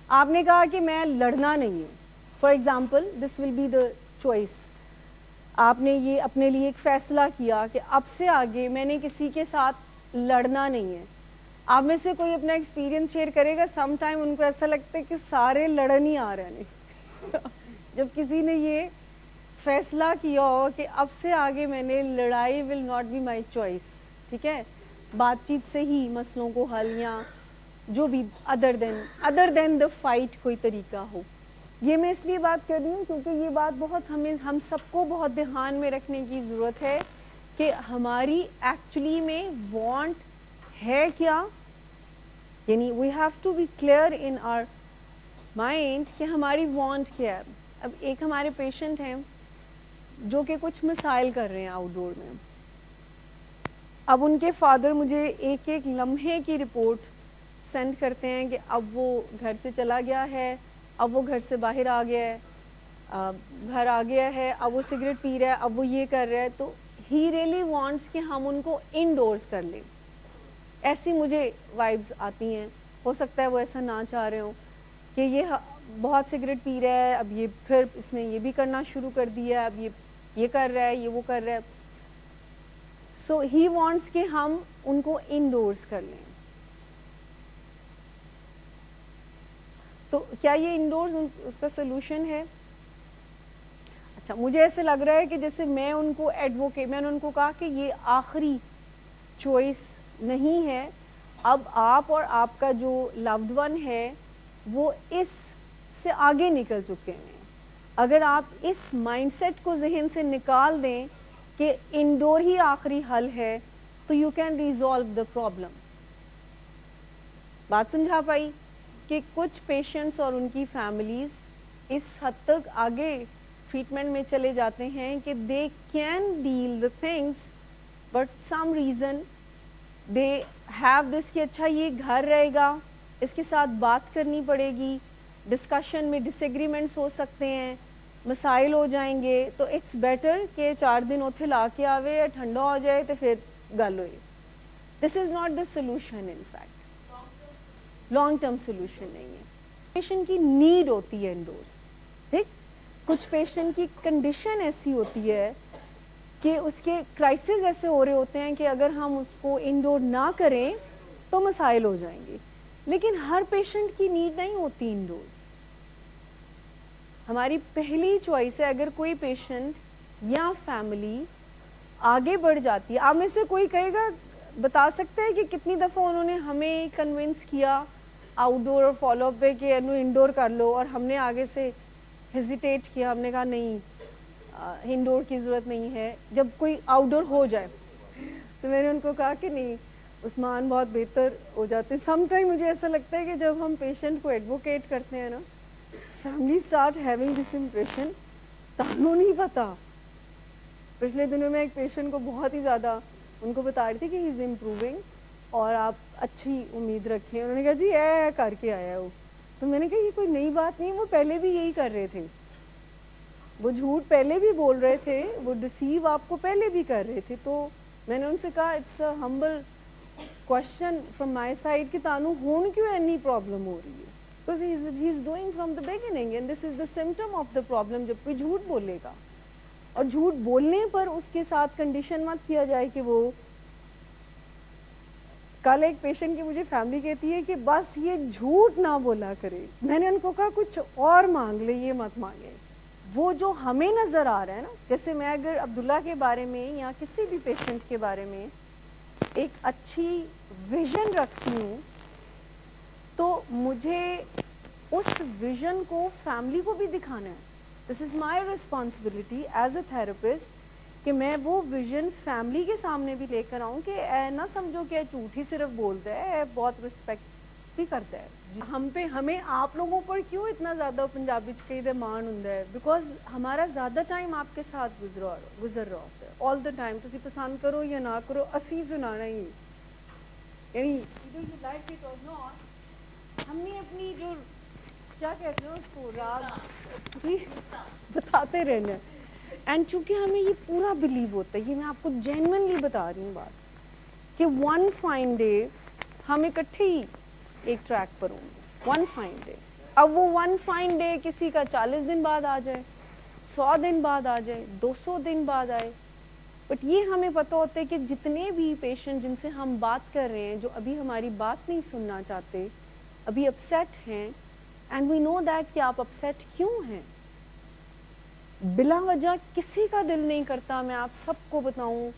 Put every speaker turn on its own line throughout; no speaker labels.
آپ نے کہا کہ میں لڑنا نہیں ہوں. For example this will be the choice. آپ نے یہ اپنے لیے ایک فیصلہ کیا کہ اب سے آگے میں نے کسی کے ساتھ لڑنا نہیں ہے. آپ میں سے کوئی اپنا ایکسپیرینس شیئر کرے گا؟ سم ٹائم ان کو ایسا لگتا ہے کہ سارے لڑن ہی آ رہے ہیں. جب کسی نے یہ فیصلہ کیا ہو کہ اب سے آگے میں نے لڑائی will not be my choice, ٹھیک ہے, بات چیت سے ہی مسئلوں کو حل یا جو بھی ادر دین دا فائٹ کوئی طریقہ ہو. یہ میں اس لیے بات کر رہی ہوں کیونکہ یہ بات بہت ہم سب کو بہت دھیان میں رکھنے کی ضرورت ہے کہ ہماری ایکچولی میں وانٹ ہے کیا. یعنی we have to be clear in our mind کہ ہماری وانٹ کیا ہے. اب ایک ہمارے پیشنٹ ہیں جو کہ کچھ مسائل کر رہے ہیں آؤٹ ڈور میں. اب ان کے فادر مجھے ایک ایک لمحے کی رپورٹ سینڈ کرتے ہیں کہ اب وہ گھر سے چلا گیا ہے, اب وہ گھر سے باہر آ گیا ہے, گھر آ گیا ہے, اب وہ سگریٹ پی رہا ہے, اب وہ یہ کر رہا ہے. تو ہی ریئلی وانٹس کہ ہم ان کو انڈورس کر لیں. ایسی مجھے وائبز آتی ہیں. ہو سکتا ہے وہ ایسا نہ چاہ رہے ہوں کہ یہ بہت سگریٹ پی رہا ہے, اب یہ پھر اس نے یہ بھی کرنا شروع کر دیا, اب یہ کر رہا ہے, یہ وہ کر رہا ہے. سو ہی وانٹس کہ ہم ان کو انڈورس کر لیں. تو کیا یہ انڈورس اس کا سلوشن ہے؟ اچھا, مجھے ایسے لگ رہا ہے کہ جیسے میں ان کو میں نے ان کو کہا کہ یہ آخری چوائس نہیں ہے. اب آپ اور آپ کا جو لوڈ ون ہے وہ اس سے آگے نکل چکے ہیں. اگر آپ اس مائنڈ سیٹ کو ذہن سے نکال دیں کہ انڈور ہی آخری حل ہے تو you can resolve the problem. بات سمجھا پائی کہ کچھ پیشنٹس اور ان کی فیملیز اس حد تک آگے ٹریٹمنٹ میں چلے جاتے ہیں کہ they can deal the things but some reason they have this کہ اچھا یہ گھر رہے گا, اس کے ساتھ بات کرنی پڑے گی, ڈسکشن میں ڈس ایگریمنٹس ہو سکتے ہیں, مسائل ہو جائیں گے, تو اٹس بیٹر کہ 4 دن اتھے لا کے آوے یا ٹھنڈا ہو جائے تو پھر گل ہوئی. This is not the solution. In fact long term solution نہیں ہے. پیشنٹ کی نیڈ ہوتی ہے انڈورس. ٹھیک, کچھ پیشنٹ کی کنڈیشن ایسی ہوتی ہے کہ اس کے کرائسس ایسے ہو رہے ہوتے ہیں کہ اگر ہم اس کو انڈور نہ کریں تو مسائل ہو جائیں گے. لیکن ہر پیشنٹ کی نیڈ نہیں ہوتی انڈورس. ہماری پہلی چوائس ہے اگر کوئی پیشنٹ یا فیملی آگے بڑھ جاتی ہے. آپ میں سے کوئی کہے گا, بتا سکتے ہیں کہ کتنی دفعہ انہوں نے ہمیں کنونس کیا آؤٹ ڈور اور فالو اپ پہ کہ انڈور کر لو, اور ہم نے آگے سے ہیزیٹیٹ کیا, ہم نے کہا نہیں انڈور کی ضرورت نہیں ہے جب کوئی آؤٹ ڈور ہو جائے. تو میں نے ان کو کہا کہ نہیں عثمان بہت بہتر ہو جاتے ہیں. سم ٹائم مجھے ایسا لگتا ہے کہ جب ہم پیشنٹ کو ایڈوکیٹ کرتے ہیں نا, family start having this impression تمہیں نہیں پتا. پچھلے دنوں میں ایک پیشنٹ کو بہت ہی زیادہ ان کو بتا رہی تھی کہ ہی از امپروونگ اور آپ اچھی امید رکھیں. انہوں نے کہا جی اے کر کے آیا وہ. تو میں نے کہا یہ کوئی نئی بات نہیں, وہ پہلے بھی یہی کر رہے تھے, وہ جھوٹ پہلے بھی بول رہے تھے, وہ ڈسیو آپ کو پہلے بھی کر رہے تھے. تو میں نے ان سے کہا it's a humble question from my side کہ تانوں ہون کیوں اینی پرابلم ہو رہی ہے, because he is doing from the beginning and this is the symptom of the problem. جب کوئی جھوٹ بولے گا, اور جھوٹ بولنے پر اس کے ساتھ کنڈیشن مت کیا جائے کہ وہ, کل ایک پیشنٹ کی مجھے فیملی کہتی ہے کہ بس یہ جھوٹ نہ بولا کرے. میں نے ان کو کہا کچھ اور مانگ لے, یہ مت مانگے. وہ جو ہمیں نظر آ رہا ہے نا, جیسے میں اگر عبداللہ کے بارے میں یا کسی بھی پیشنٹ کے بارے میں ایک اچھی ویژن رکھتی ہوں تو مجھے اس ویژن کو فیملی کو بھی دکھانا ہے. This is my responsibility as a therapist کہ میں وہ ویژن فیملی کے سامنے بھی لے کر آؤں کہ اے نہ سمجھو کہ جھوٹ ہی صرف بولتا ہے, بہت رسپیکٹ بھی کرتا ہے. ہمیں آپ لوگوں پر کیوں اتنا زیادہ پنجابی چ کئی مان ہوں ہے, بیکاز ہمارا زیادہ ٹائم آپ کے ساتھ گزر رہا ہوتا ہے آل دا ٹائم. تسی پسند کرو یا نہ کرو, اسی سنانا ہی, یعنی either you like it or not, ہم نے اپنی جو کیا کہتے ہیں اس کو راز بتاتے رہنا ہے. اینڈ چونکہ ہمیں یہ پورا بلیو ہوتا ہے, یہ میں آپ کو جینوئنلی بتا رہی ہوں بات, کہ ون فائن ڈے ہم اکٹھے ہی ایک ٹریک پر ہوں گے. ون فائن ڈے اب وہ ون فائن ڈے کسی کا 40 دن بعد آ جائے, 100 دن بعد آ جائے, 200 دن بعد آئے, بٹ یہ ہمیں پتہ ہوتا ہے کہ جتنے بھی پیشنٹ جن سے ہم بات کر رہے ہیں جو ابھی ہماری بات نہیں سننا چاہتے, ابھی اپسیٹ ہیں, اینڈ وی نو دیٹ کہ آپ اپسیٹ کیوں ہیں. بلا وجہ کسی کا دل نہیں کرتا, میں آپ سب کو بتاؤں,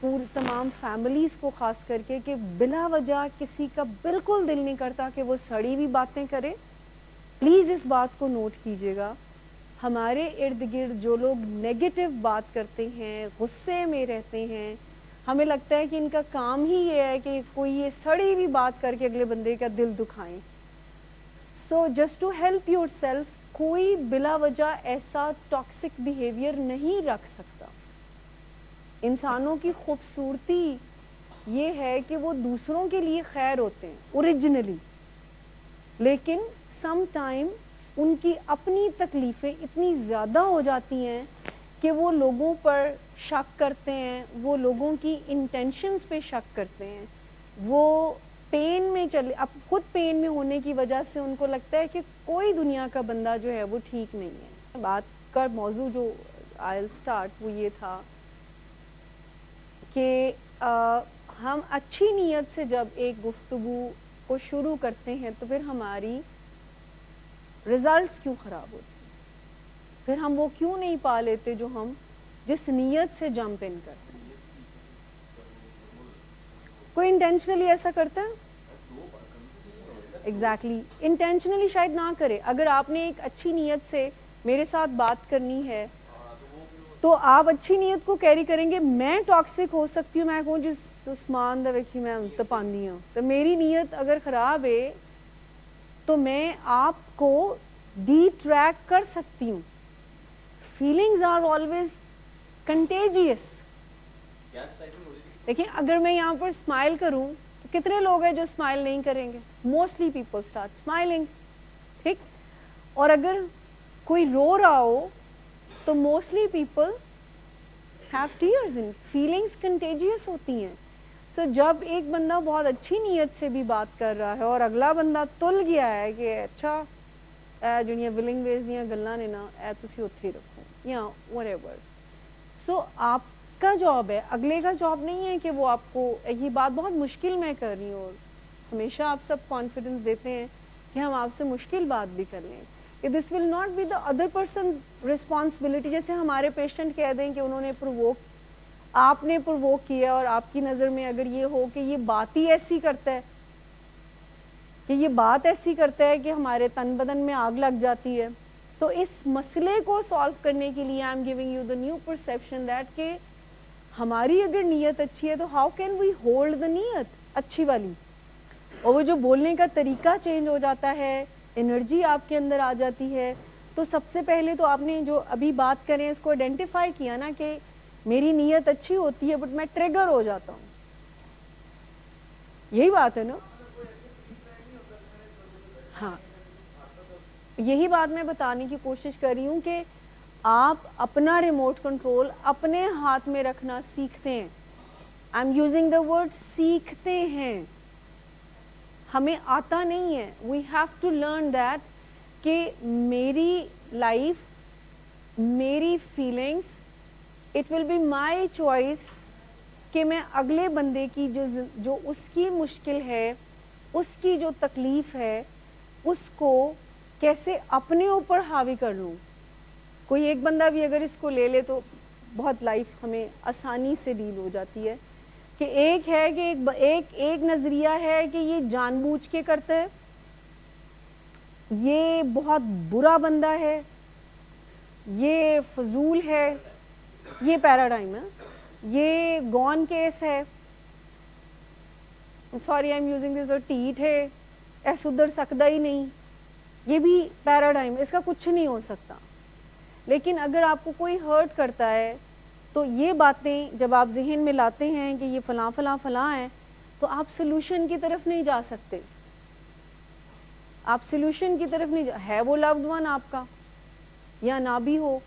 پوری تمام فیملیز کو خاص کر کے, کہ بلا وجہ کسی کا بالکل دل نہیں کرتا کہ وہ سڑی ہوئی باتیں کرے. پلیز اس بات کو نوٹ کیجیے گا, ہمارے ارد گرد جو لوگ نیگیٹو بات کرتے ہیں, غصے میں رہتے ہیں, ہمیں لگتا ہے کہ ان کا کام ہی یہ ہے کہ کوئی یہ سڑی ہوئی بات کر کے اگلے بندے کا دل دکھائیں. So just to help yourself, کوئی بلا وجہ ایسا ٹاکسک بیہیویئر نہیں رکھ سکتا. انسانوں کی خوبصورتی یہ ہے کہ وہ دوسروں کے لیے خیر ہوتے ہیں اوریجنلی, لیکن سم ٹائم ان کی اپنی تکلیفیں اتنی زیادہ ہو جاتی ہیں کہ وہ لوگوں پر شک کرتے ہیں, وہ لوگوں کی انٹینشنز پہ شک کرتے ہیں, وہ پین میں چلے, اب خود پین میں ہونے کی وجہ سے ان کو لگتا ہے کہ کوئی دنیا کا بندہ جو ہے وہ ٹھیک نہیں ہے. بات کا موضوع جو آئی اسٹارٹ وہ یہ تھا کہ ہم اچھی نیت سے جب ایک گفتگو کو شروع کرتے ہیں تو پھر ہماری ریزلٹس کیوں خراب ہوتے ہیں, پھر ہم وہ کیوں نہیں پا لیتے جو ہم جس نیت سے جمپ ان کرتے ہیں. کوئی انٹینشنلی ایسا کرتا ہے؟ ایگزیکٹلی, انٹینشنلی شاید نہ کرے. اگر آپ نے ایک اچھی نیت سے میرے ساتھ بات کرنی ہے تو آپ اچھی نیت کو کیری کریں گے. میں ٹاکسک ہو سکتی ہوں, میں کہوں جس عثمان دا ویکھی میں تپاندی ہوں, تو میری نیت اگر خراب ہے تو میں آپ کو ڈی ٹریک کر سکتی ہوں. Feelings are always contagious. دیکھیں اگر میں یہاں پر اسمائل کروں تو کتنے لوگ ہیں جو اسمائل نہیں کریں گے؟ موسٹلی پیپل اسٹارٹ اسمائلنگ, ٹھیک. اور اگر کوئی رو رہا ہو تو mostly people have tears. In feelings contagious ہوتی ہیں. سو جب ایک بندہ بہت اچھی نیت سے بھی بات کر رہا ہے اور اگلا بندہ تل گیا ہے کہ اچھا اے جڑیاں ولنگ ویز دیاں گلاں نے نا اے تسی اوتھے ہی رکھو یا وٹ ایور. سو آپ کا جاب ہے, اگلے کا جاب نہیں ہے کہ وہ آپ کو, یہ بات بہت مشکل میں کر رہی ہوں اور ہمیشہ آپ سب کانفیڈنس دیتے ہیں کہ ہم آپ سے مشکل بات بھی کر لیں. This will not be the other person responsibility. جیسے ہمارے پیشنٹ کہہ دیں کہ انہوں نے آپ نے پرووک کیا, اور آپ کی نظر میں اگر یہ ہو کہ یہ بات ہی ایسی کرتا ہے, کہ یہ بات ایسی کرتا ہے کہ ہمارے تن بدن میں آگ لگ جاتی ہے, تو اس مسئلے کو سالو کرنے کے لیے I am giving you the new perception that کہ ہماری اگر نیت اچھی ہے تو how can we hold the نیت اچھی والی. اور وہ جو بولنے کا طریقہ چینج ہو جاتا ہے, انرجی آپ کے اندر آ جاتی ہے. تو سب سے پہلے تو آپ نے جو ابھی بات کریں اس کو آئیڈینٹیفائی کیا نا کہ میری نیت اچھی ہوتی ہے بٹ میں ٹریگر ہو جاتا ہوں. یہی بات ہے نا. ہاں, یہی بات میں بتانے کی کوشش کر رہی ہوں کہ آپ اپنا ریموٹ کنٹرول اپنے ہاتھ میں رکھنا سیکھتے ہیں. I am using the word سیکھتے ہیں, ہمیں آتا نہیں ہے. We have to learn that کہ میری لائف, میری feelings, it will be my choice کہ میں اگلے بندے کی جو اس کی مشکل ہے, اس کی جو تکلیف ہے, اس کو کیسے اپنے اوپر حاوی کر لوں. کوئی ایک بندہ بھی اگر اس کو لے لے تو بہت لائف ہمیں آسانی سے ڈیل ہو جاتی ہے. کہ ایک ہے کہ ایک نظریہ ہے کہ یہ جان بوجھ کے کرتا ہے, یہ بہت برا بندہ ہے, یہ فضول ہے, یہ پیراڈائم ہے, یہ گون کیس ہے, sorry I am using this, ٹیٹ ہے, اے سدھر سکتا ہی نہیں, یہ بھی پیراڈائم, اس کا کچھ نہیں ہو سکتا. لیکن اگر آپ کو کوئی ہرٹ کرتا ہے تو یہ باتیں جب آپ ذہن میں لاتے ہیں کہ یہ فلاں فلاں فلاں ہے, تو آپ سلوشن کی طرف نہیں جا سکتے. آپ سلوشن کی طرف نہیں ہے وہ لوڈ ون آپ کا یا نہ بھی ہو.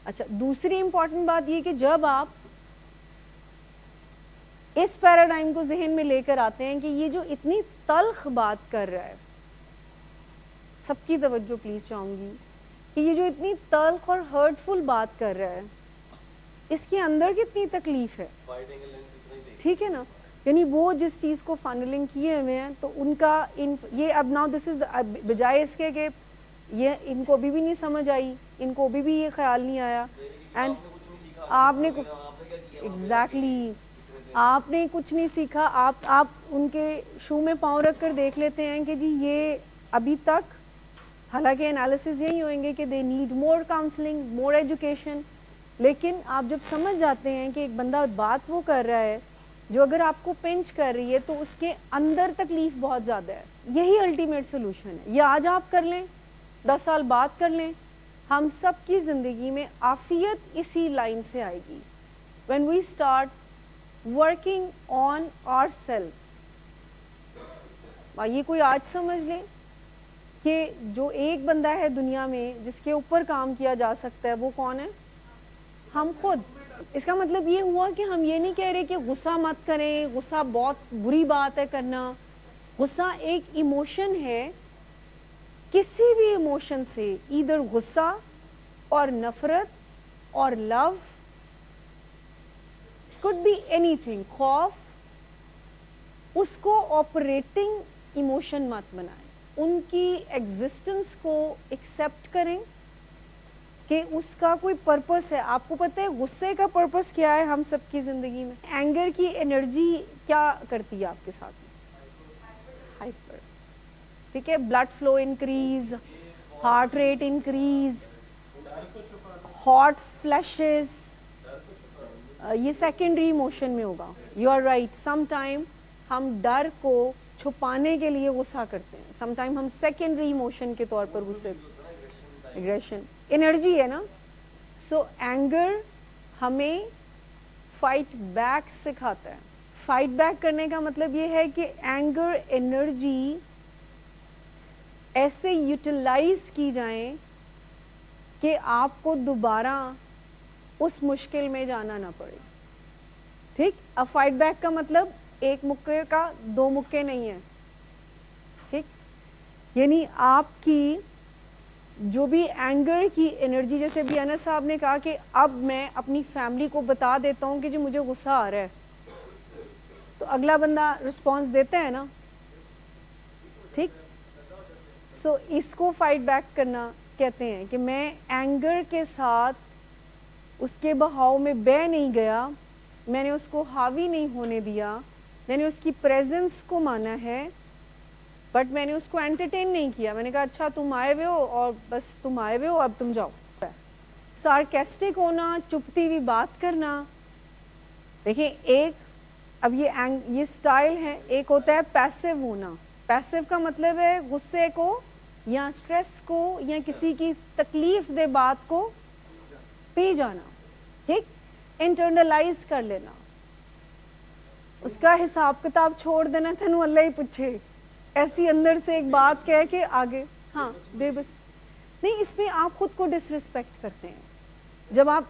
اچھا, دوسری امپورٹنٹ بات یہ کہ جب آپ اس پیراڈائم کو ذہن میں لے کر آتے ہیں کہ یہ جو اتنی تلخ بات کر رہا ہے, سب کی توجہ پلیز چاہوں گی کہ یہ جو اتنی تلخ اور ہرٹفل بات کر رہا ہے اس کے اندر کتنی تکلیف ہے, ٹھیک ہے نا. یعنی وہ جس چیز کو فنلنگ کیے ہوئے ہیں تو ان کا یہ اب ناؤ دس از بجائے اس کے کہ یہ ان کو ابھی بھی نہیں سمجھ آئی, ان کو ابھی بھی یہ خیال نہیں آیا, اینڈ آپ نے ایگزیکٹلی آپ نے کچھ نہیں سیکھا. آپ ان کے شو میں پاؤں رکھ کر دیکھ لیتے ہیں کہ جی یہ ابھی تک, حالانکہ انالیسز یہی ہوئیں گے کہ they need more counselling, more education, لیکن آپ جب سمجھ جاتے ہیں کہ ایک بندہ بات وہ کر رہا ہے جو اگر آپ کو پنچ کر رہی ہے تو اس کے اندر تکلیف بہت زیادہ ہے, یہی الٹیمیٹ سولوشن ہے. یہ آج آپ کر لیں, 10 سال بعد کر لیں, ہم سب کی زندگی میں عافیت اسی لائن سے آئے گی. when we start working on ourselves. یہ کوئی آج سمجھ لیں کہ جو ایک بندہ ہے دنیا میں جس کے اوپر کام کیا جا سکتا ہے وہ کون ہے؟ ہم خود. اس کا مطلب یہ ہوا کہ ہم یہ نہیں کہہ رہے کہ غصہ مت کریں, غصہ بہت بری بات ہے کرنا. غصہ ایک ایموشن ہے, کسی بھی ایموشن سے, ایدر غصہ اور نفرت اور لو, could be anything, خوف, اس کو آپریٹنگ ایموشن مت بنائیں. ان کی ایگزسٹنس کو ایکسیپٹ کریں کہ اس کا کوئی پرپس ہے. آپ کو پتہ ہے غصے کا پرپس کیا ہے ہم سب کی زندگی میں؟ اینگر کی انرجی کیا کرتی ہے آپ کے ساتھ میں؟ ہائپر, ٹھیک ہے, blood flow increase, heart rate increase, hot flashes, یہ سیکنڈری ایموشن میں ہوگا. You are right, some time ہم ڈر کو چھپانے کے لیے غصہ کرتے ہیں, سم ٹائم ہم سیکنڈری ایموشن کے طور پر غصے, ایگریشن انرجی ہے نا. سو اینگر ہمیں فائٹ بیک سکھاتا ہے. فائٹ بیک کرنے کا مطلب یہ ہے کہ اینگر انرجی ایسے یوٹیلائز کی جائیں کہ آپ کو دوبارہ اس مشکل میں جانا نہ پڑے. ٹھیک, اب فائٹ بیک کا مطلب ایک مکے کا 2 مکے نہیں ہیں. ٹھیک, یعنی آپ کی جو بھی اینگر کی انرجی, جیسے بھی انس صاحب نے کہا کہ اب میں اپنی فیملی کو بتا دیتا ہوں کہ جو مجھے غصہ آ رہا ہے, تو اگلا بندہ رسپانس دیتا ہے نا. ٹھیک, سو اس کو فائٹ بیک کرنا کہتے ہیں کہ میں اینگر کے ساتھ اس کے بہاؤ میں بہہ نہیں گیا, میں نے اس کو حاوی نہیں ہونے دیا, میں نے اس کی پریزنس کو مانا ہے, بٹ میں نے اس کو انٹرٹین نہیں کیا. میں نے کہا اچھا تم آئے ہوئے ہو اور بس تم آئے ہوئے ہو, اب تم جاؤ. سارکیسٹک ہونا, چپتی ہوئی بات کرنا. دیکھیں ایک, اب یہ سٹائل ہے. ایک ہوتا ہے پیسیو ہونا. پیسیو کا مطلب ہے غصے کو یا سٹریس کو یا کسی کی تکلیف دہ بات کو پی جانا. ٹھیک, انٹرنلائز کر لینا, اس کا حساب کتاب چھوڑ دینا, تینوں اللہ ہی پوچھے, ایسی اندر سے ایک بات کہہ کے آگے. ہاں بے بس نہیں, اس میں آپ خود کو ڈس ریسپیکٹ کرتے ہیں. جب آپ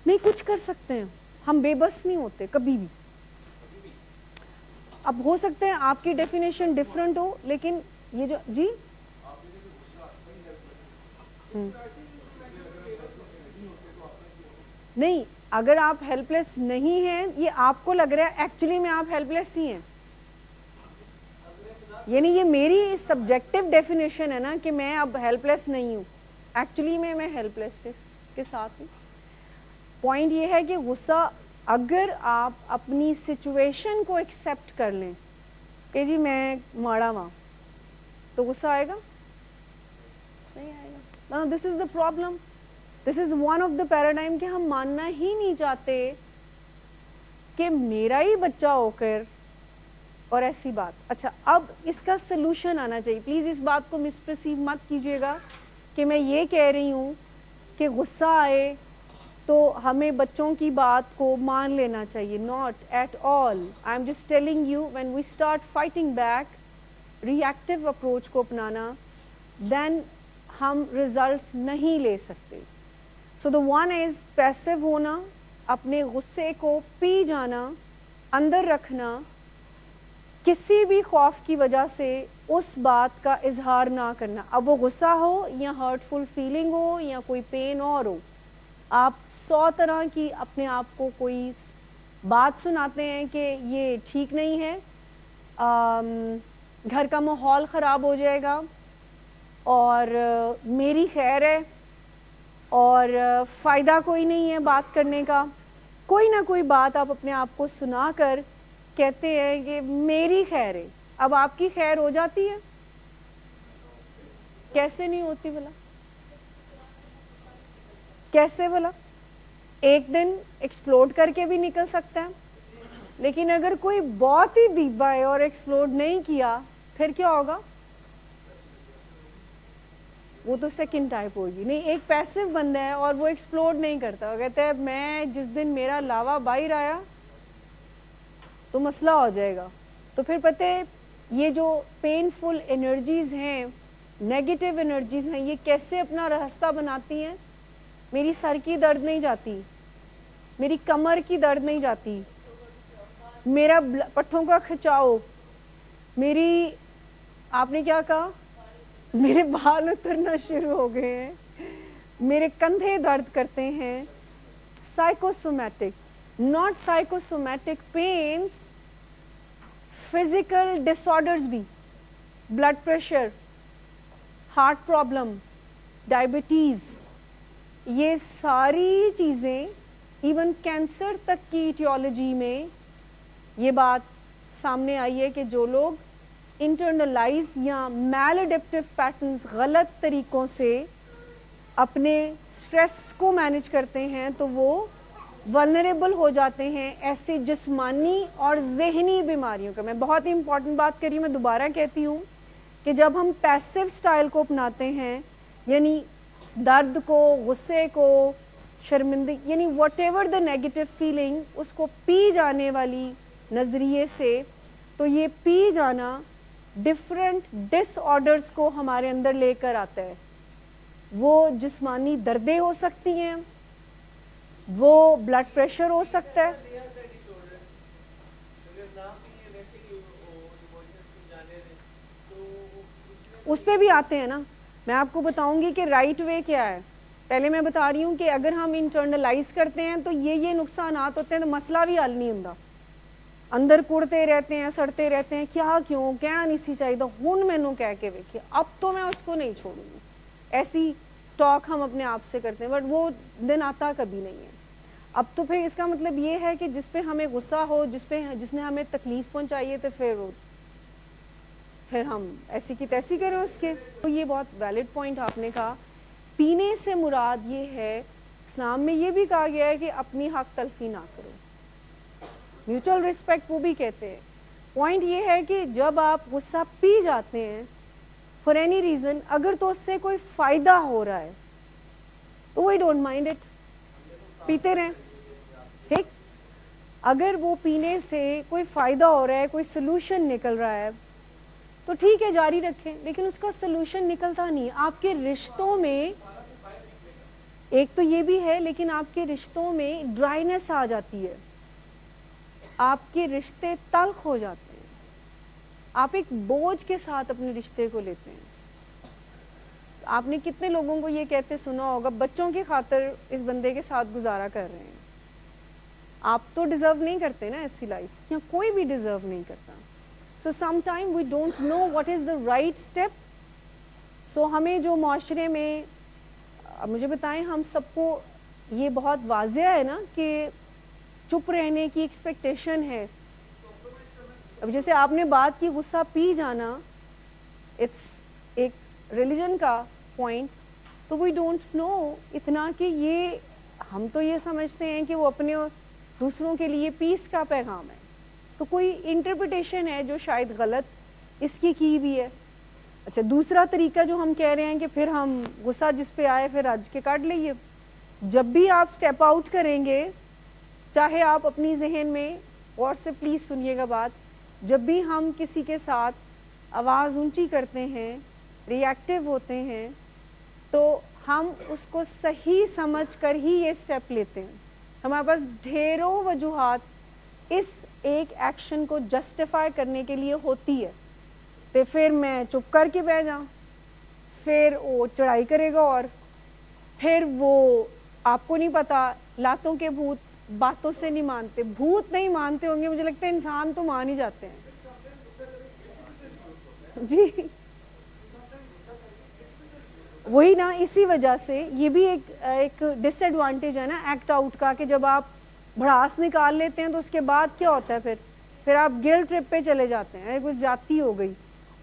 نہیں کچھ کر سکتے ہیں, ہم بے بس نہیں ہوتے کبھی بھی. اب ہو سکتا ہے آپ کی ڈیفینیشن ڈفرینٹ ہو, لیکن یہ جو جی نہیں, اگر آپ ہیلپ لیس نہیں ہیں, یہ آپ کو لگ رہا ہے, ایکچولی میں آپ ہیلپ لیس ہی ہیں. یعنی یہ میری سبجیکٹو ڈیفینیشن ہے نا کہ میں اب ہیلپ لیس نہیں ہوں, ایکچولی میں ہیلپ لیس کے ساتھ ہوں. پوائنٹ یہ ہے کہ غصہ, اگر آپ اپنی سچویشن کو ایکسیپٹ کر لیں کہ جی میں ماڑا ہاں, تو غصہ آئے گا نہیں آئے گا. This is the problem, this is one of the paradigm کہ ہم ماننا ہی نہیں چاہتے کہ میرا ہی بچہ ہو کر اور ایسی بات. اچھا, اب اس کا سلوشن آنا چاہیے. پلیز اس بات کو مس پرسیو مت کیجیے گا کہ میں یہ کہہ رہی ہوں کہ غصہ آئے تو ہمیں بچوں کی بات کو مان لینا چاہیے. Not at all. I am just telling you, when we start fighting back, reactive approach کو اپنانا, دین ہم ریزلٹس نہیں لے سکتے. سو دا ون از پیسیو ہونا, اپنے غصے کو پی جانا, اندر رکھنا, کسی بھی خوف کی وجہ سے اس بات کا اظہار نہ کرنا. اب وہ غصہ ہو یا ہرٹفل فیلنگ ہو یا کوئی پین اور ہو, آپ 100 طرح کی اپنے آپ کو کوئی بات سناتے ہیں کہ یہ ٹھیک نہیں ہے, گھر کا ماحول خراب ہو جائے گا, اور میری خیر ہے, اور فائدہ کوئی نہیں ہے بات کرنے کا. کوئی نہ کوئی بات آپ اپنے آپ کو سنا کر کہتے ہیں کہ میری خیر ہے. اب آپ کی خیر ہو جاتی ہے؟ کیسے نہیں ہوتی بھلا؟ کیسے بھلا؟ ایک دن ایکسپلوڈ کر کے بھی نکل سکتا ہے, لیکن اگر کوئی بہت ہی بیبا ہے اور ایکسپلوڈ نہیں کیا پھر کیا ہوگا؟ وہ تو سیکنڈ ٹائپ ہوگی. نہیں, ایک پیسو بندہ ہے اور وہ ایکسپلوڈ نہیں کرتا, وہ کہتا ہے میں جس دن میرا لاوا باہر آیا تو مسئلہ ہو جائے گا. تو پھر پتہ ہے یہ جو پینفل انرجیز ہیں, نیگیٹو انرجیز ہیں, یہ کیسے اپنا راستہ بناتی ہیں؟ میری سر کی درد نہیں جاتی, میری کمر کی درد نہیں جاتی, میرا پٹھوں کا کھچاؤ, میری, آپ نے کیا کہا, میرے بال اترنا شروع ہو گئے ہیں, میرے کندھے درد کرتے ہیں. Psychosomatic, not psychosomatic pains, physical disorders بھی, blood pressure, heart problem, diabetes, یہ ساری چیزیں ایون کینسر تک کی ایٹیولوجی میں یہ بات سامنے آئی ہے کہ جو لوگ انٹرنلائز یا میل اڈیپٹیو پیٹرنز, غلط طریقوں سے اپنے سٹریس کو مینج کرتے ہیں, تو وہ ولنریبل ہو جاتے ہیں ایسے جسمانی اور ذہنی بیماریوں کا. میں بہت ہی امپورٹنٹ بات کری, میں دوبارہ کہتی ہوں کہ جب ہم پیسو سٹائل کو اپناتے ہیں, یعنی درد کو, غصے کو, شرمندگی, یعنی whatever the negative feeling, اس کو پی جانے والی نظریے سے, تو یہ پی جانا ڈفرینٹ ڈس آرڈرز کو ہمارے اندر لے کر آتا ہے. وہ جسمانی دردیں ہو سکتی ہیں, وہ بلڈ پریشر ہو سکتا ہے, اس پہ بھی آتے ہیں نا. میں آپ کو بتاؤں گی کہ رائٹ وے کیا ہے. پہلے میں بتا رہی ہوں کہ اگر ہم انٹرنلائز کرتے ہیں تو یہ نقصانات ہوتے ہیں, تو مسئلہ بھی حل نہیں ہوتا, اندر کڑتے رہتے ہیں, سڑتے رہتے ہیں, کیا کیوں کہنا نہیں سی چاہیے, ہن مینوں کہہ کے ویکھے, اب تو میں اس کو نہیں چھوڑوں گی. ایسی ٹاک ہم اپنے آپ سے کرتے ہیں, بٹ وہ دن آتا کبھی نہیں ہے. اب تو پھر اس کا مطلب یہ ہے کہ جس پہ ہمیں غصہ ہو, جس نے ہمیں تکلیف پہنچائی ہے, تو پھر ہم ایسی کی تیسی کریں اس کے. تو یہ بہت ویلڈ پوائنٹ آپ نے کہا. پینے سے مراد یہ ہے, اسلام میں یہ بھی کہا گیا ہے کہ اپنی حق تلفی نہ کرو, میوچل رسپیکٹ وہ بھی کہتے ہیں. پوائنٹ یہ ہے کہ جب آپ غصہ پی جاتے ہیں فار اینی ریزن, اگر تو اس سے کوئی فائدہ ہو رہا ہے تو وی ڈونٹ مائنڈ اٹ, پیتے رہیں, ٹھیک. اگر وہ پینے سے کوئی فائدہ ہو رہا ہے, کوئی سلوشن نکل رہا ہے, تو ٹھیک ہے جاری رکھیں, لیکن اس کا سلوشن نکلتا نہیں. آپ کے رشتوں میں ایک تو یہ بھی ہے, لیکن آپ کے رشتوں میں ڈرائینس آ جاتی ہے, آپ کے رشتے تلخ ہو جاتے ہیں, آپ ایک بوجھ کے ساتھ اپنے رشتے کو لیتے ہیں. آپ نے کتنے لوگوں کو یہ کہتے سنا ہوگا, بچوں کی خاطر اس بندے کے ساتھ گزارا کر رہے ہیں. آپ تو ڈیزرو نہیں کرتے نا ایسی لائف, یا کوئی بھی ڈیزرو نہیں کرتا. So some time we don't know what is the right step. So ہمیں جو معاشرے میں, مجھے بتائیں, ہم سب کو یہ بہت واضح ہے نا کہ چپ رہنے کی ایکسپیکٹیشن ہے. اب جیسے آپ نے بات کی غصہ پی جانا, اٹس ایک ریلیجن کا پوائنٹ, تو وی ڈونٹ نو اتنا کہ یہ, ہم تو یہ سمجھتے ہیں کہ وہ اپنے دوسروں کے لیے پیس کا پیغام ہے, تو کوئی انٹرپریٹیشن ہے جو شاید غلط اس کی بھی ہے. اچھا, دوسرا طریقہ جو ہم کہہ رہے ہیں کہ پھر ہم غصہ جس پہ آئے پھر رج کے کاٹ لئیے. جب بھی آپ اسٹیپ آؤٹ کریں گے, چاہے آپ اپنی ذہن میں, اور سے پلیز سنیے گا بات, جب بھی ہم کسی کے ساتھ آواز اونچی کرتے ہیں, ری ایکٹیو ہوتے ہیں, تو ہم اس کو صحیح سمجھ کر ہی یہ اسٹیپ لیتے ہیں. ہمارے پاس ڈھیروں وجوہات اس ایک ایکشن کو جسٹیفائی کرنے کے لیے ہوتی ہے. تو پھر میں چپ کر کے بیٹھ جاؤں, پھر وہ چڑھائی کرے گا, اور پھر وہ آپ کو نہیں پتا, لاتوں کے بھوت باتوں سے نہیں مانتے. بھوت نہیں مانتے ہوں گے, مجھے لگتا ہے انسان تو مان ہی جاتے ہیں. جی وہی نا, اسی وجہ سے یہ بھی ایک ڈس ایڈوانٹیج ہے نا ایکٹ آؤٹ کا, کہ جب آپ بھڑاس نکال لیتے ہیں تو اس کے بعد کیا ہوتا ہے, پھر آپ گلٹ ٹرپ پہ چلے جاتے ہیں, کچھ زیادتی ہو گئی,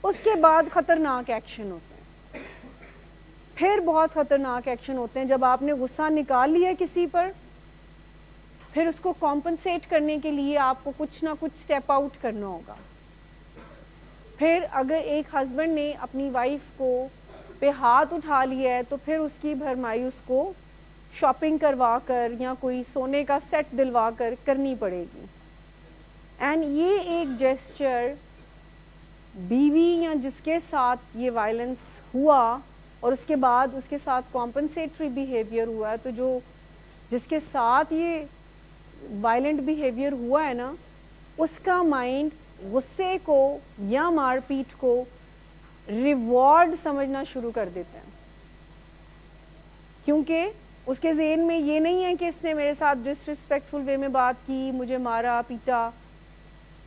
اس کے بعد خطرناک ایکشن ہوتے ہیں. پھر بہت خطرناک ایکشن ہوتے ہیں جب آپ نے غصہ نکال لیا کسی پر, پھر اس کو کمپنسیٹ کرنے کے لیے آپ کو کچھ نہ کچھ اسٹیپ آؤٹ کرنا ہوگا. پھر اگر ایک ہسبینڈ نے اپنی وائف کو پہ ہاتھ اٹھا لیا ہے تو پھر اس کی بھرمائی اس کو شاپنگ کروا کر یا کوئی سونے کا سیٹ دلوا کر کرنی پڑے گی. اینڈ یہ ایک جیسچر بیوی یا جس کے ساتھ یہ وائلنس ہوا اور اس کے بعد اس کے ساتھ کمپنسیٹری بیہیویئر ہوا ہے, تو جو جس کے ساتھ یہ وائلنٹ بیہیویئر ہوا ہے نا, اس کا مائنڈ غصے کو یا مار پیٹ کو ریوارڈ سمجھنا شروع کر دیتا ہے, کیونکہ اس کے ذہن میں یہ نہیں ہے کہ اس نے میرے ساتھ ڈس ریسپیکٹفل وے میں بات کی, مجھے مارا پیٹا.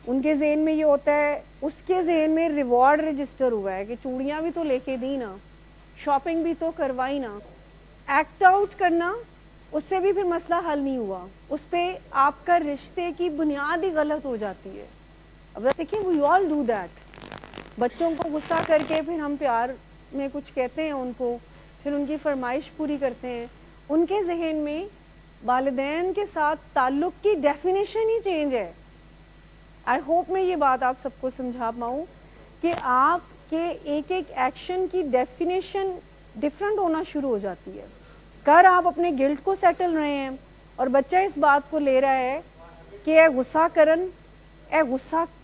ان کے ذہن میں یہ ہوتا ہے, اس کے ذہن میں ریوارڈ رجسٹر ہوا ہے کہ چوڑیاں بھی تو لے کے دی نا, شاپنگ بھی تو کروائی نا. ایکٹ آؤٹ کرنا, اس سے بھی پھر مسئلہ حل نہیں ہوا, اس پہ آپ کا رشتے کی بنیاد ہی غلط ہو جاتی ہے. اب دیکھیں وی آل ڈو دیٹ. بچوں کو غصہ کر کے پھر ہم پیار میں کچھ کہتے ہیں ان کو, پھر ان کی فرمائش پوری کرتے ہیں. ان کے ذہن میں والدین کے ساتھ تعلق کی ڈیفینیشن ہی چینج ہے. آئی ہوپ میں یہ بات آپ سب کو سمجھا پاؤں کہ آپ کے ایک ایک ایکشن کی ڈیفینیشن ڈفرینٹ ہونا شروع ہو جاتی ہے. کر آپ اپنے گلٹ کو سیٹل رہے ہیں, اور بچہ اس بات کو لے رہا ہے کہ اے غصہ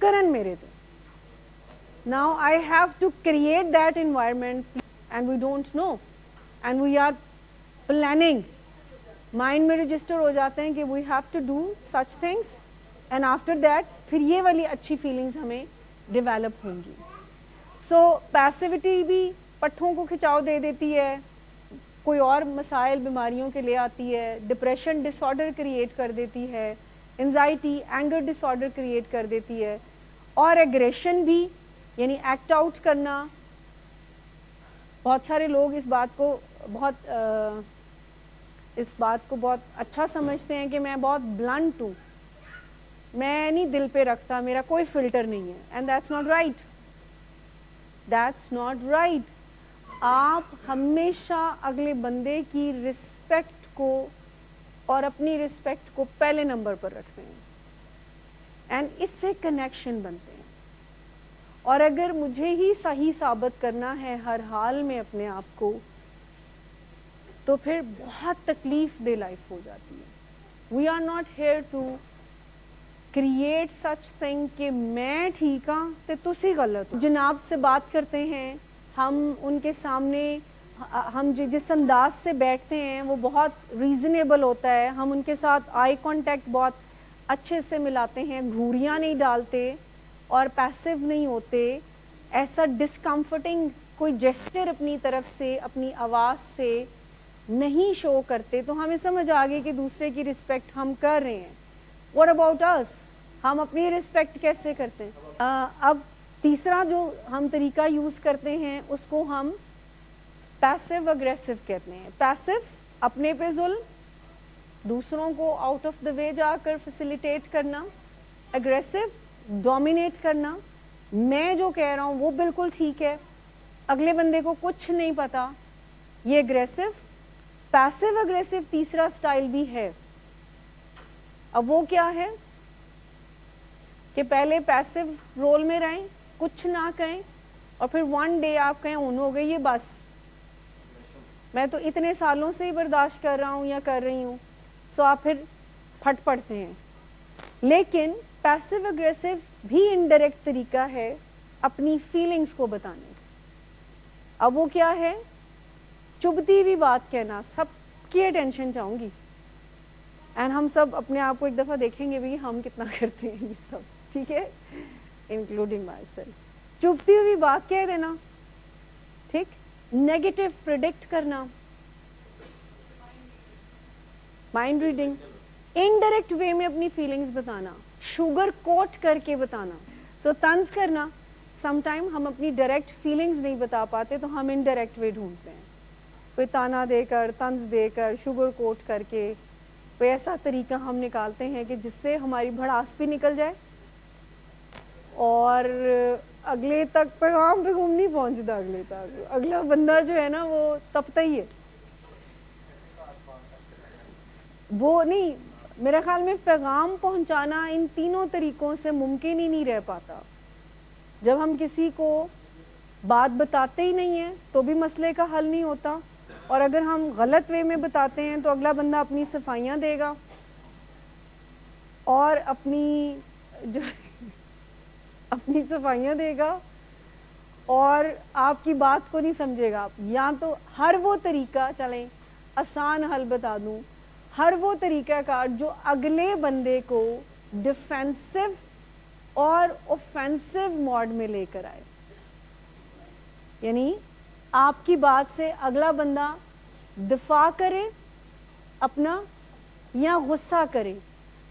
کرن میرے تے. Now I have to create that environment and we don't know and we are planning. Mind میں رجسٹر ہو جاتے ہیں کہ we have to do such things and after that پھر یہ والی اچھی فیلنگز ہمیں ڈیولپ ہوں گی. سو پیسیوٹی بھی پٹھوں کو کھچاؤ دے دیتی ہے, کوئی اور مسائل بیماریوں کے لے آتی ہے, ڈپریشن ڈس آرڈر کریٹ کر دیتی ہے, انزائٹی اینگر ڈس آرڈر کریٹ کر دیتی ہے, اور ایگریشن بھی یعنی ایکٹ آؤٹ کرنا. بہت سارے لوگ اس بات کو بہت اچھا سمجھتے ہیں کہ میں بہت بلنٹ ہوں, میں نہیں دل پہ رکھتا, میرا کوئی فلٹر نہیں ہے. And that's not right, that's not right. آپ ہمیشہ اگلے بندے کی رسپیکٹ کو اور اپنی رسپیکٹ کو پہلے نمبر پر رکھتے ہیں, اینڈ اس سے کنیکشن بنتے ہیں. اور اگر مجھے ہی صحیح ثابت کرنا ہے ہر حال میں اپنے آپ کو, تو پھر بہت تکلیف دہ لائف ہو جاتی ہے. We are not here to create such thing کہ میں ٹھیک ہاں تے تسی غلط ہو. جناب سے بات کرتے ہیں ہم, ان کے سامنے ہم جس انداز سے بیٹھتے ہیں وہ بہت ریزنیبل ہوتا ہے. ہم ان کے ساتھ آئی کانٹیکٹ بہت اچھے سے ملاتے ہیں, گھوریاں نہیں ڈالتے اور پیسیو نہیں ہوتے. ایسا ڈسکمفرٹنگ کوئی جیسچر اپنی طرف سے اپنی آواز سے نہیں شو کرتے, تو ہمیں سمجھ آ گئی کہ دوسرے کی رسپیکٹ ہم کر رہے ہیں. What about us? ہم اپنی رسپیکٹ کیسے کرتے ہیں؟ اب تیسرا جو ہم طریقہ یوز کرتے ہیں اس کو ہم پیسیو اگریسو کہتے ہیں. پیسیو اپنے پہ ظلم, دوسروں کو آؤٹ آف دا وے جا کر فیسیلیٹیٹ کرنا. اگریسو ڈومینیٹ کرنا, میں جو کہہ رہا ہوں وہ بالکل ٹھیک ہے, اگلے بندے کو کچھ نہیں پتا, یہ اگریسو. پیسیو اگریسو تیسرا سٹائل بھی ہے. اب وہ کیا ہے کہ پہلے پیسیو رول میں رہیں, کچھ نہ کہیں, اور پھر ون ڈے آپ کہیں اون ہو گئی یہ بس, میں تو اتنے سالوں سے ہی برداشت کر رہا ہوں یا کر رہی ہوں, سو آپ پھر پھٹ پڑتے ہیں. لیکن پیسیو اگریسو بھی انڈائریکٹ طریقہ ہے اپنی فیلنگز کو بتانے کا. اب وہ کیا ہے؟ چبھتی ہوئی بات کہنا, سب کی اٹینشن چاہوں گی, اینڈ ہم سب اپنے آپ کو ایک دفعہ دیکھیں گے بھی ہم کتنا کرتے ہیں یہ سب, ٹھیک ہے, انکلوڈنگ مائی سیلف. چبھتی ہوئی بات کہہ دینا, ٹھیک, نیگیٹو پریڈکٹ کرنا, مائنڈ ریڈنگ, انڈائریکٹ وے میں اپنی فیلنگز بتانا, شوگر کوٹ کر کے بتانا. تو طنز کرنا, سم ٹائم ہم اپنی ڈائریکٹ فیلنگز نہیں بتا پاتے تو ہم انڈائریکٹ وے ڈھونڈتے ہیں, کوئی تانا دے کر, طنز دے کر, شوگر کوٹ کر کے, کوئی ایسا طریقہ ہم نکالتے ہیں کہ جس سے ہماری بھڑاس بھی نکل جائے اور اگلے تک پیغام نہیں پہنچتا, اگلے تک اگلا بندہ جو ہے نا وہ تپتا ہی ہے. وہ نہیں, میرے خیال میں پیغام پہنچانا ان تینوں طریقوں سے ممکن ہی نہیں رہ پاتا. جب ہم کسی کو بات بتاتے ہی نہیں ہیں تو بھی مسئلے کا حل نہیں ہوتا, اور اگر ہم غلط وے میں بتاتے ہیں تو اگلا بندہ اپنی صفائیاں دے گا اور اپنی صفائیاں دے گا اور آپ کی بات کو نہیں سمجھے گا. یا تو ہر وہ طریقہ, چلیں آسان حل بتا دوں, ہر وہ طریقہ کار جو اگلے بندے کو ڈیفینسو اور اوفینسو موڈ میں لے کر آئے, یعنی آپ کی بات سے اگلا بندہ دفاع کرے اپنا یا غصہ کرے.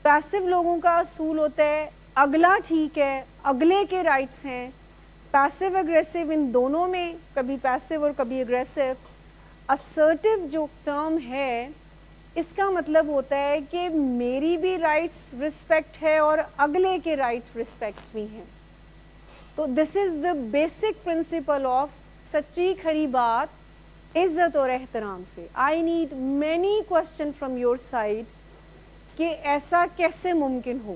پیسو لوگوں کا اصول ہوتا ہے اگلا ٹھیک ہے, اگلے کے رائٹس ہیں. پیسو اگریسو ان دونوں میں, کبھی پیسو اور کبھی اگریسو. اسرٹیو جو ٹرم ہے اس کا مطلب ہوتا ہے کہ میری بھی رائٹس رسپیکٹ ہے اور اگلے کے رائٹس رسپیکٹ بھی ہیں. تو دس is the basic principle of سچی کھری بات عزت اور احترام سے. I need many question from your side کہ ایسا کیسے ممکن ہو.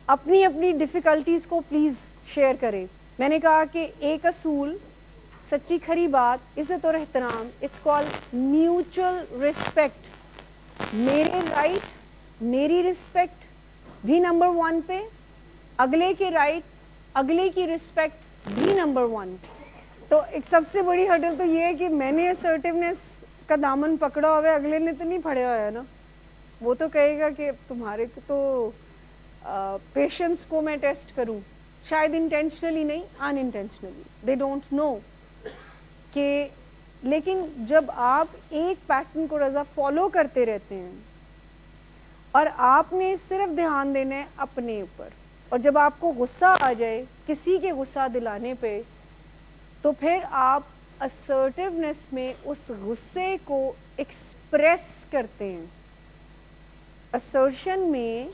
اپنی اپنی ڈیفیکلٹیز کو پلیز شیئر کریں. میں نے کہا کہ ایک اصول سچی کھری بات عزت اور احترام, اٹس کالڈ میوچل رسپیکٹ. میرے رائٹ, میری رسپیکٹ بھی نمبر 1 پہ, اگلے کے رائٹ, اگلے کی رسپیکٹ بھی نمبر 1. تو ایک سب سے بڑی ہرڈل تو یہ ہے کہ میں نے اسرٹیونیس کا دامن پکڑا ہوا ہے, اگلے نے تو نہیں پھڑیا ہوا ہے نا. وہ تو کہے گا کہ تمہارے کو تو پیشنس کو میں ٹیسٹ کروں, شاید انٹینشنلی نہیں, ان انٹینشنلی, دے ڈونٹ نو کہ. لیکن جب آپ ایک پیٹرن کو رضا فالو کرتے رہتے ہیں اور آپ نے صرف دھیان دینا ہے اپنے اوپر, اور جب آپ کو غصہ آ جائے کسی کے غصہ دلانے پہ تو پھر آپ اسرٹیونیس میں اس غصے کو ایکسپریس کرتے ہیں. اسرشن میں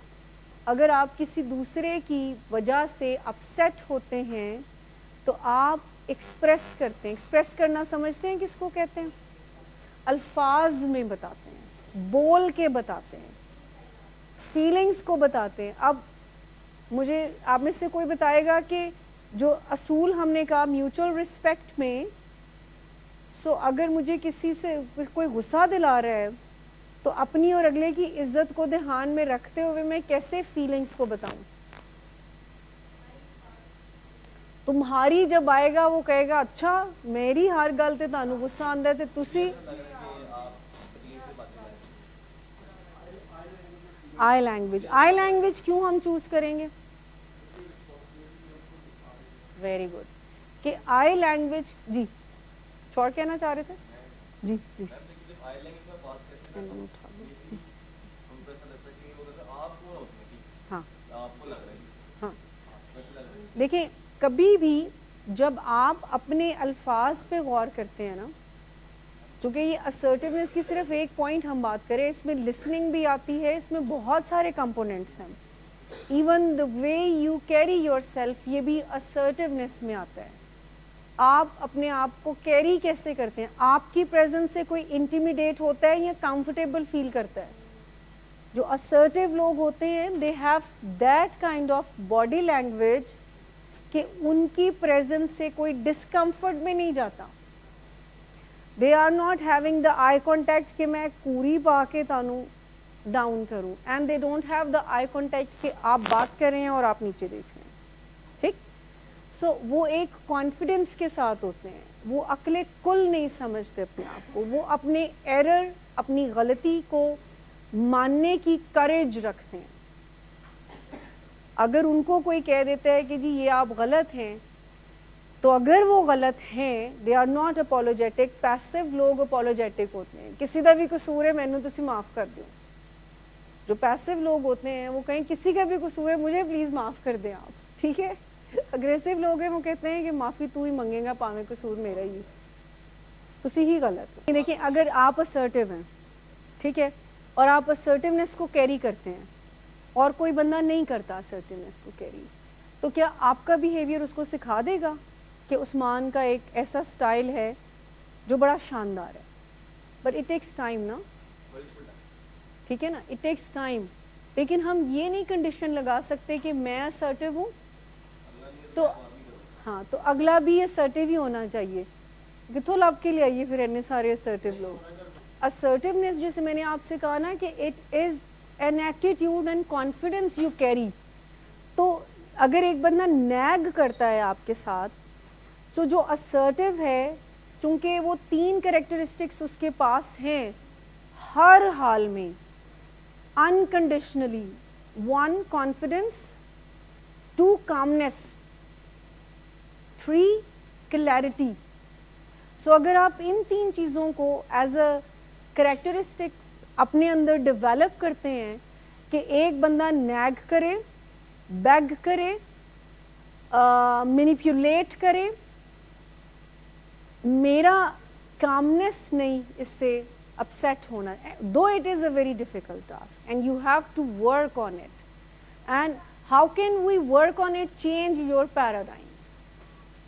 اگر آپ کسی دوسرے کی وجہ سے اپسیٹ ہوتے ہیں تو آپ ایکسپریس کرتے ہیں. ایکسپریس کرنا سمجھتے ہیں کس کو کہتے ہیں؟ الفاظ میں بتاتے ہیں, بول کے بتاتے ہیں, فیلنگز کو بتاتے ہیں. اب مجھے آپ میں سے کوئی بتائے گا کہ جو اصول ہم نے کہا میوچل رسپیکٹ میں, سو اگر مجھے کسی سے کوئی غصہ دلا رہا ہے تو اپنی اور اگلے کی عزت کو دھیان میں رکھتے ہوئے میں کیسے فیلنگز کو بتاؤں؟ تمہاری جب آئے گا وہ کہے گا اچھا میری ہر گل تے تانوں غصہ آندا ہے تے تسی آئی لینگویج کیوں ہم چوز کریں گے؟ Very good. کہ آئی لینگویج, جی شارٹ کہنا چاہ رہے تھے جی پلیز. ہاں ہاں, دیکھیں کبھی بھی جب آپ اپنے الفاظ پہ غور کرتے ہیں نا, چونکہ یہ اسرٹیونیس کی صرف ایک پوائنٹ ہم بات کریں, اس میں لسننگ بھی آتی ہے, اس میں بہت سارے کمپوننٹس ہیں. Even the way you carry your self یہ بھی اسرٹیونیس میں آتا ہے. آپ اپنے آپ کو کیری کیسے کرتے ہیں, آپ کی پریزنس سے کوئی انٹیمیڈیٹ ہوتا ہے یا کمفرٹیبل فیل کرتا ہے. جو اسرٹیو لوگ ہوتے ہیں they have that kind of body language کہ ان کی پریزنس سے کوئی ڈسکمفرٹ میں نہیں جاتا. They are not having the eye contact کہ میں کوری پا کے تانوں ڈاؤن کروں, and they don't have the eye contact کہ آپ بات کر رہے ہیں اور آپ نیچے دیکھ رہے ہیں. ٹھیک, سو وہ ایک کانفیڈنس کے ساتھ ہوتے ہیں, وہ عقل کل نہیں سمجھتے اپنے آپ کو, وہ اپنے ایرر, اپنی غلطی کو ماننے کی کریج رکھتے ہیں. اگر ان کو کوئی کہہ دیتا ہے کہ جی یہ آپ غلط ہیں, تو اگر وہ غلط ہیں they are not apologetic. Passive لوگ اپولوجیٹک ہوتے ہیں, کسی کا بھی قصور ہے مینوں تسی معاف کر دیو. جو پیسو لوگ ہوتے ہیں وہ کہیں کسی کا بھی قصور ہے مجھے پلیز معاف کر دیں آپ, ٹھیک ہے. اگریسو لوگ ہیں وہ کہتے ہیں کہ معافی تو ہی منگے گا پاویں قصور میرا ہی, تسی ہی غلط ہو. دیکھیں اگر آپ اسرٹیو ہیں, ٹھیک ہے, اور آپ اسرٹیونیس کو کیری کرتے ہیں اور کوئی بندہ نہیں کرتا اسرٹیونیس کو کیری, تو کیا آپ کا بیہیویئر اس کو سکھا دے گا کہ عثمان کا ایک ایسا سٹائل ہے جو بڑا شاندار ہے؟ بٹ اٹ ٹیکس ٹائم نا, ٹھیک ہے نا, اٹ ٹیکس ٹائم. لیکن ہم یہ نہیں کنڈیشن لگا سکتے کہ میں اسرٹیو ہوں تو ہاں تو اگلا بھی اسرٹیو ہی ہونا چاہیے. کتوں لب کے لیے آئیے پھر اتنے سارے اسرٹیو لوگ. اسرٹیونیس جیسے میں نے آپ سے کہا نا کہ it is an attitude and confidence you carry. تو اگر ایک بندہ نیگ کرتا ہے آپ کے ساتھ, تو جو اسرٹیو ہے چونکہ وہ 3 کریکٹرسٹکس اس کے پاس ہیں ہر حال میں, unconditionally. 1 confidence, 2 calmness, 3 clarity. سو اگر آپ ان 3 چیزوں کو ایز اے کریکٹرسٹکس اپنے اندر ڈیولپ کرتے ہیں کہ ایک بندہ نیگ کرے, بیگ کرے, مینیپولیٹ کرے, میرا کامنس نہیں اس سے upset ہونا, though it is a very difficult task and you have to work on it. And how can we work on it? Change your paradigms.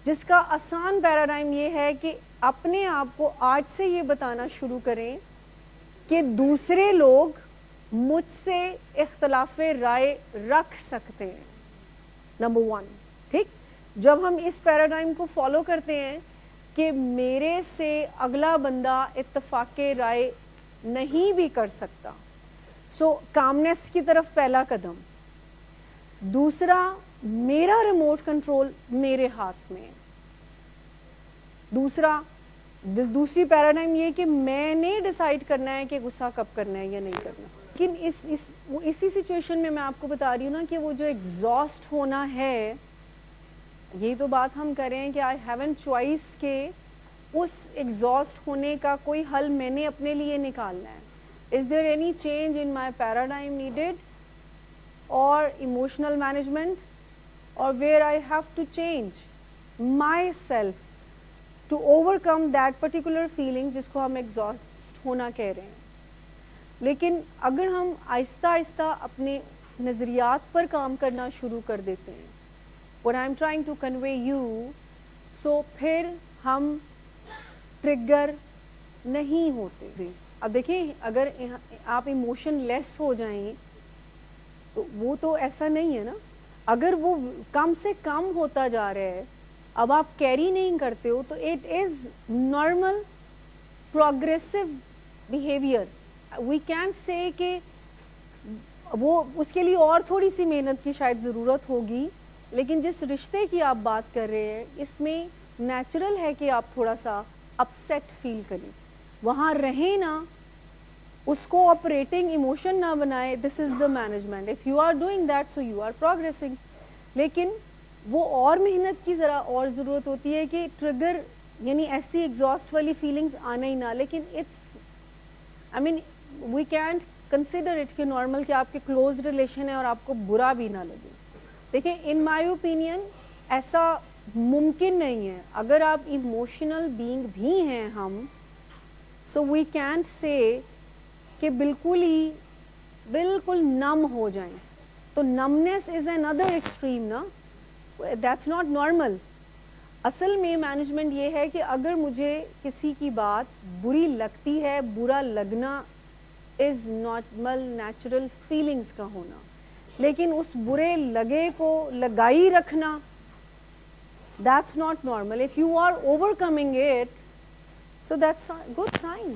جس کا آسان پیراڈائم یہ ہے کہ اپنے آپ کو آج سے یہ بتانا شروع کریں کہ دوسرے لوگ مجھ سے اختلاف رائے رکھ سکتے ہیں. نمبر 1, ٹھیک. جب ہم اس پیراڈائم کو فالو کرتے ہیں کہ میرے سے اگلا بندہ اتفاق رائے نہیں بھی کر سکتا, سو کامنس کی طرف پہلا قدم. دوسرا, میرا ریموٹ کنٹرول میرے ہاتھ میں ہے. دوسری پیراڈائم یہ کہ میں نے ڈیسائیڈ کرنا ہے کہ غصہ کب کرنا ہے یا نہیں کرنا. لیکن اسی سچویشن میں آپ کو بتا رہی ہوں نا کہ وہ جو ایگزاسٹ ہونا ہے, یہی تو بات ہم کر رہے ہیں کہ آئی ہیون چوائس کہ اس ایگزاسٹ ہونے کا کوئی حل میں نے اپنے لیے نکالنا ہے. Is there any change in my paradigm needed اور ایموشنل مینجمنٹ, اور where I have to change myself to overcome that particular feeling جس کو ہم ایگزاسٹ ہونا کہہ رہے ہیں. لیکن اگر ہم آہستہ آہستہ اپنے نظریات پر کام کرنا شروع کر دیتے ہیں, what I'm trying to convey you, so پھر ہم ٹرگر نہیں ہوتے. اب دیکھیں اگر آپ ایموشن لیس ہو جائیں تو وہ تو ایسا نہیں ہے نا. اگر وہ کم سے کم ہوتا جا رہا ہے, اب آپ کیری نہیں کرتے ہو, تو it is normal progressive behaviour. We can't say کہ وہ اس کے لیے اور تھوڑی سی محنت کی شاید ضرورت ہوگی, لیکن جس رشتے کی آپ بات کر رہے ہیں اس میں نیچرل ہے کہ آپ تھوڑا سا اپسیٹ فیل کریں, وہاں رہیں نا, اس کو آپریٹنگ ایموشن نہ بنائے. This is the management. If you are doing that so you are progressing. لیکن وہ اور محنت کی ذرا اور ضرورت ہوتی ہے کہ ٹرگر یعنی ایسی ایگزاسٹ والی فیلنگز آنا ہی نہ. لیکن it's I mean we can't consider it کہ نارمل کہ آپ کے کلوز ریلیشن ہے اور آپ کو برا بھی نہ لگے. دیکھیں ان مائی اوپینین ایسا ممکن نہیں ہے. اگر آپ ایموشنل بینگ بھی ہیں ہم, سو وی کینٹ سے کہ بالکل نم ہو جائیں. تو numbness is an other extreme نا, دیٹس ناٹ نارمل. اصل میں مینجمنٹ یہ ہے کہ اگر مجھے کسی کی بات بری لگتی ہے, برا لگنا از نارمل نیچرل فیلنگز کا ہونا, لیکن اس برے لگے کو لگائی رکھنا that's not normal. If you are overcoming it, so that's a good sign.